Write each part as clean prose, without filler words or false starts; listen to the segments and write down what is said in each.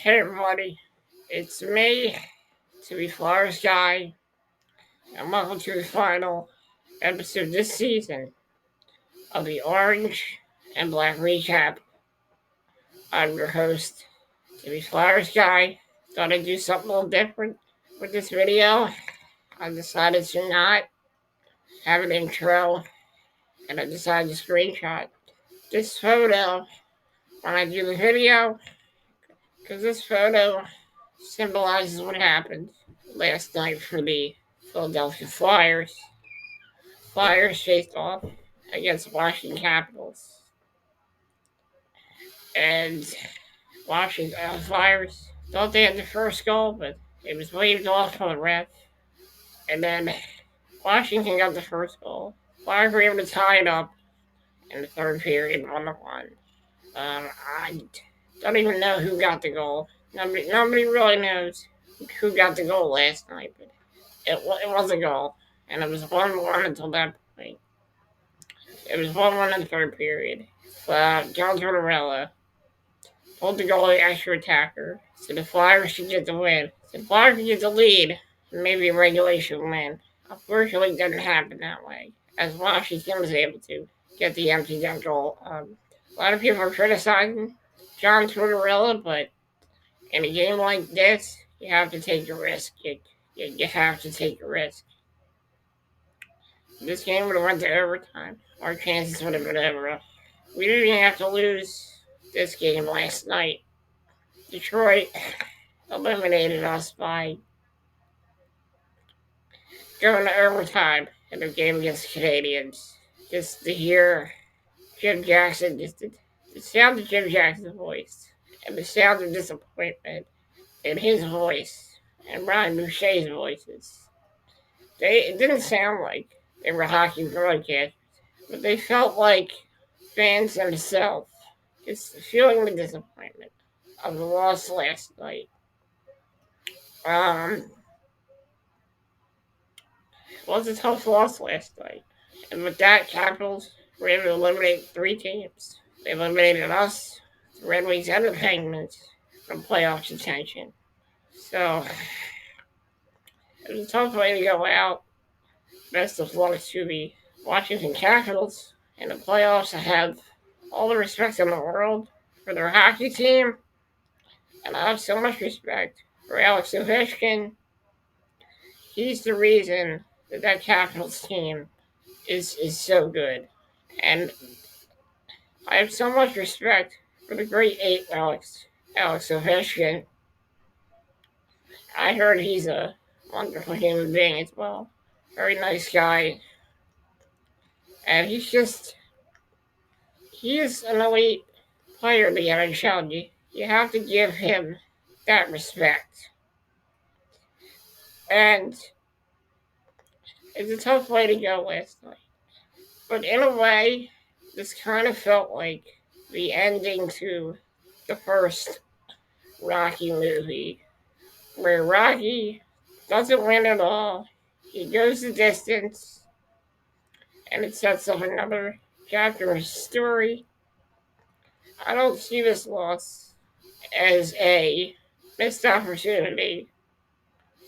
Hey everybody, it's me, to be Flowers Guy, and welcome to the final episode this season of the Orange and Black Recap. I'm your host, to be Flowers Guy. Thought I'd do something a little different with this video. I decided to not have an intro, and I decided to screenshot this photo when I do the video, because this photo symbolizes what happened last night for the Philadelphia Flyers. Flyers faced off against Washington Capitals. And Washington Flyers thought they had the first goal, but it was waved off from the ref. And then Washington got the first goal. Flyers were able to tie it up in the third period, 1-1. I don't even know who got the goal. Nobody really knows who got the goal last night, but it was a goal, and it was 1-1 until that point. It was 1-1 in the third period. John Tortorella pulled the goalie extra attacker, so the Flyers should get the win. So the Flyers should get the lead, and maybe a regulation win. Unfortunately, it didn't happen that way, as Washington was able to get the empty net goal. A lot of people are criticizing John Tortorella, but in a game like this, you have to take a risk. You have to take a risk. This game would have went to overtime. Our chances would have been over. We didn't even have to lose this game last night. Detroit eliminated us by going to overtime in the game against the Canadians. Just to hear Jim Jackson, the sound of Jim Jackson's voice, and the sound of disappointment in his voice, and Brian Boucher's voices. It didn't sound like they were hockey broadcasters, but they felt like fans themselves, just feeling the disappointment of the loss last night. It was a tough loss last night, and with that, Capitals were able to eliminate 3 teams. They eliminated us, the Red Wings, and the Penguins from playoff contention. So it was a tough way to go out. Best of luck to the Washington Capitals in the playoffs. I have all the respect in the world for their hockey team, and I have so much respect for Alex Ovechkin. He's the reason that Capitals team is so good, and I have so much respect for the great ape Alex Ovechkin. I heard he's a wonderful human being as well. Very nice guy. And he is an elite player in the NHL. You have to give him that respect. And it's a tough way to go last night. But in a way, this kind of felt like the ending to the first Rocky movie, where Rocky doesn't win at all. He goes the distance, and it sets up another chapter of his story. I don't see this loss as a missed opportunity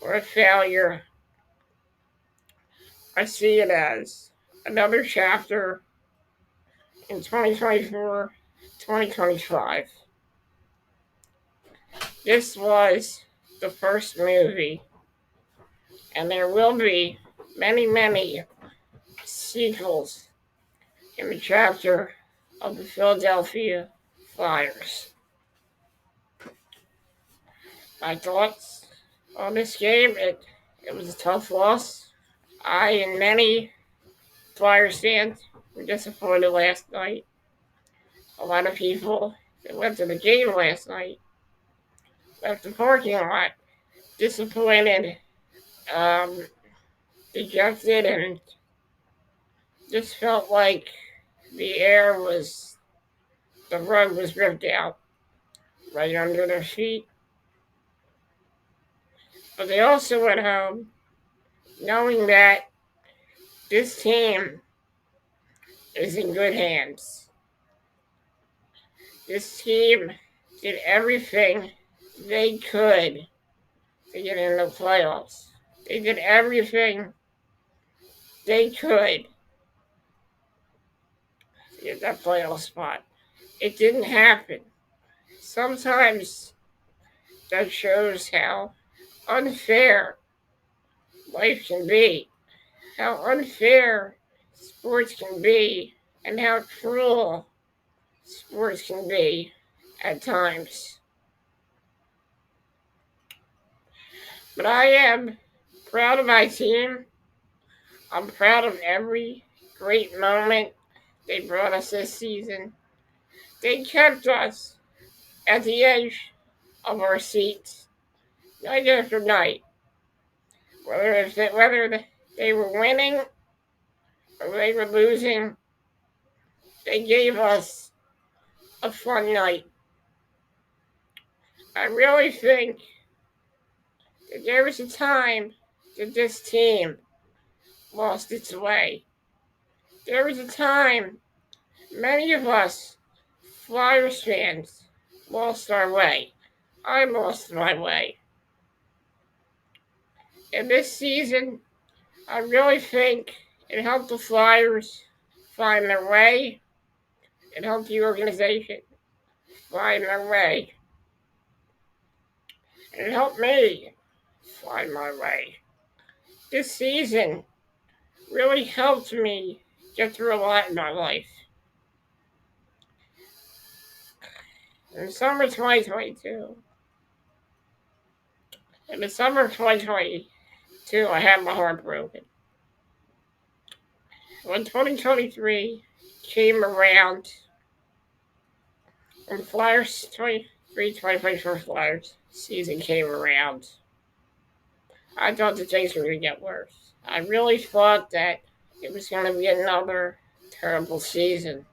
or a failure. I see it as another chapter in 2024, 2025. This was the first movie, and there will be many sequels in the chapter of the Philadelphia Flyers. My thoughts on this game, it was a tough loss. I and many Flyers fans were disappointed last night. A lot of people that went to the game last night left the parking lot disappointed, dejected, and just felt like the rug was ripped out right under their feet. But they also went home knowing that this team is in good hands. This team did everything they could to get in the playoffs. They did everything they could to get that playoff spot. It didn't happen. Sometimes that shows how unfair life can be, how unfair sports can be, and how cruel sports can be at times. But I am proud of my team. I'm proud of every great moment they brought us this season. They kept us at the edge of our seats night after night. Whether they were winning or they were losing, they gave us a fun night. I really think that there was a time that this team lost its way. There was a time many of us Flyers fans lost our way. I lost my way. And this season, I really think it helped the Flyers find their way. It helped the organization find their way. And it helped me find my way. This season really helped me get through a lot in my life. In the summer of 2022, I had my heart broken. When 2023 came around, when Flyers 2024 Flyers season came around, I thought the things were going to get worse. I really thought that it was going to be another terrible season.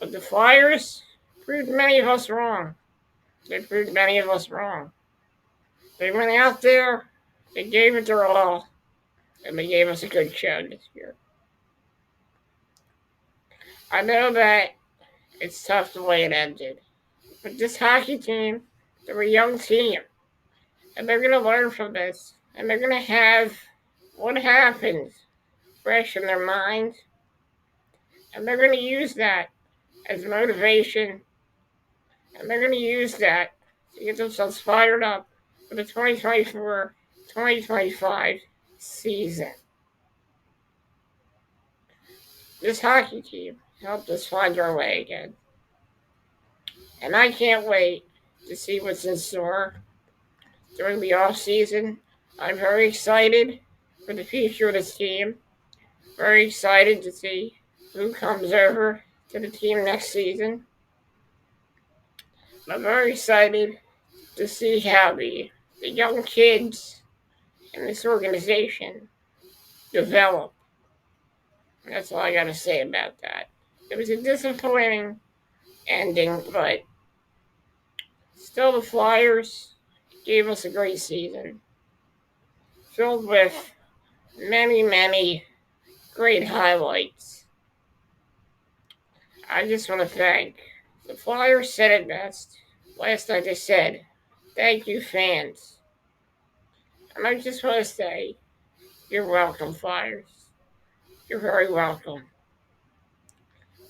But the Flyers proved many of us wrong. They proved many of us wrong. They went out there, they gave it their all, and they gave us a good show this year. I know that it's tough the way it ended, but this hockey team, they're a young team, and they're going to learn from this, and they're going to have what happened fresh in their minds, and they're going to use that as motivation, and they're going to use that to get themselves fired up for the 2024-2025 season. This hockey team helped us find our way again. And I can't wait to see what's in store during the off season. I'm very excited for the future of this team. Very excited to see who comes over to the team next season. I'm very excited to see how the young kids in this organization develop. That's all I got to say about that. It was a disappointing ending, but still the Flyers gave us a great season, filled with many, many great highlights. I just want to thank the Flyers. Said it best last night. They said, "Thank you, fans." And I just want to say, you're welcome, Flyers. You're very welcome.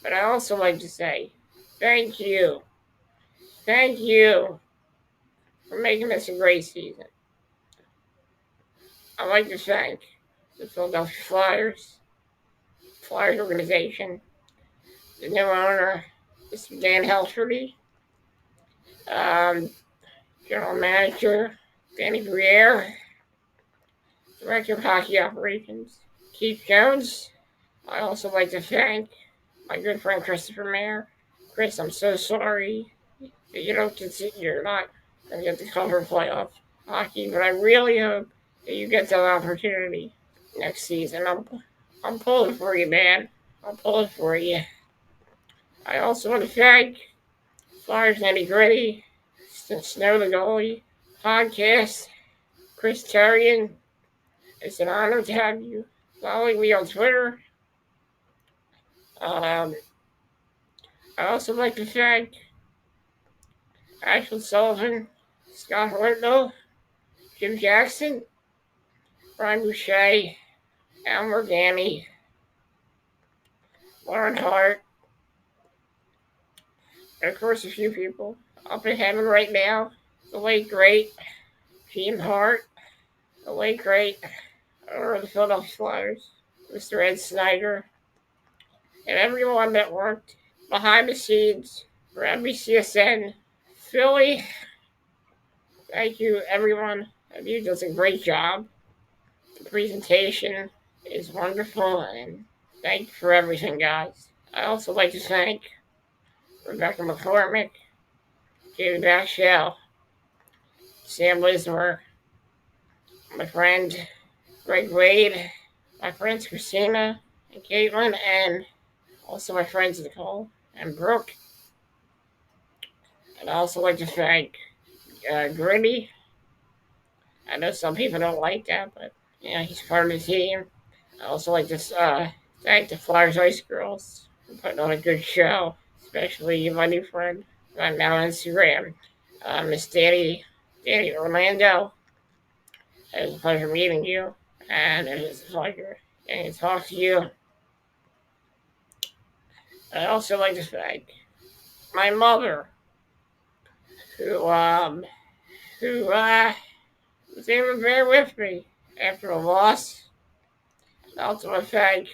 But I also like to say, thank you. Thank you for making this a great season. I'd like to thank the Philadelphia Flyers organization, the new owner, Mr. Dan Helferty, General Manager Danny Briere, Director of Hockey Operations Keith Jones. I also like to thank my good friend Christopher Mayer. Chris, I'm so sorry that you're not going to get to cover playoff hockey, but I really hope that you get that opportunity next season. I'm pulling for you, man. I'm pulling for you. I also want to thank Flyers Nitty Gritty, Snow the Goalie, podcast, Chris Terrian. It's an honor to have you following me on Twitter. I also like to thank Ashley Sullivan, Scott Hortnell, Jim Jackson, Brian Boucher, Al Morgani, Lauren Hart, and of course a few people up in heaven right now. The late great Gene Hart, the late great owner of the Philadelphia Flyers, Mr. Ed Snyder, and everyone that worked behind the scenes for NBCSN Philly. Thank you, everyone. You does a great job. The presentation is wonderful, and thank you for everything, guys. I also like to thank Rebecca McCormick, David Bashell, Sam Lismer, my friend Greg Wade, my friends Christina and Caitlin, and also my friends Nicole and Brooke. And I also like to thank Gritty. I know some people don't like that, but yeah, he's part of the team. I also like to thank the Flyers Ice Girls for putting on a good show, especially my new friend on now on Instagram, Miss Danny Orlando. It was a pleasure meeting you, and it was a pleasure getting to talk to you. I'd also like to thank my mother, who was able to bear with me after a loss. I also want to thank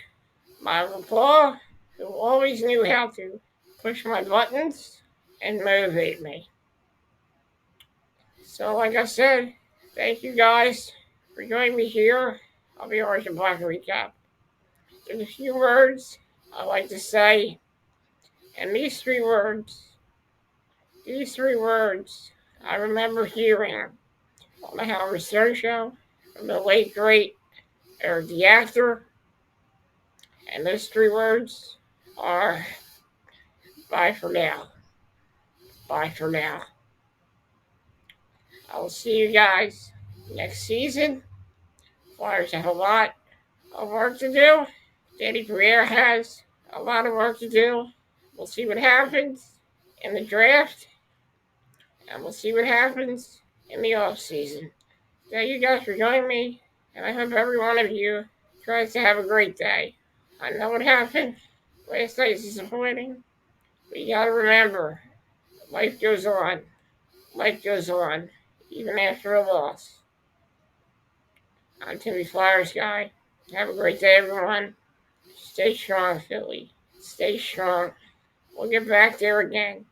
my Uncle Paul, who always knew how to push my buttons and motivate me. So, like I said, thank you guys for joining me here. I'll be Orange and Black recap. There's a few words I like to say, and these three words I remember hearing on the Howard Stern show from the late great Eric the actor, and those three words are bye for now. Bye for now. I will see you guys next season. Flyers have a lot of work to do. Danny Briere has a lot of work to do. We'll see what happens in the draft, and we'll see what happens in the off season. Thank you guys for joining me, and I hope every one of you tries to have a great day. I know what happened. Last night is disappointing, but you gotta remember, life goes on. Life goes on, even after a loss. I'm Timmy Flyers guy. Have a great day, everyone. Stay strong, Philly. Stay strong. We'll get back there again.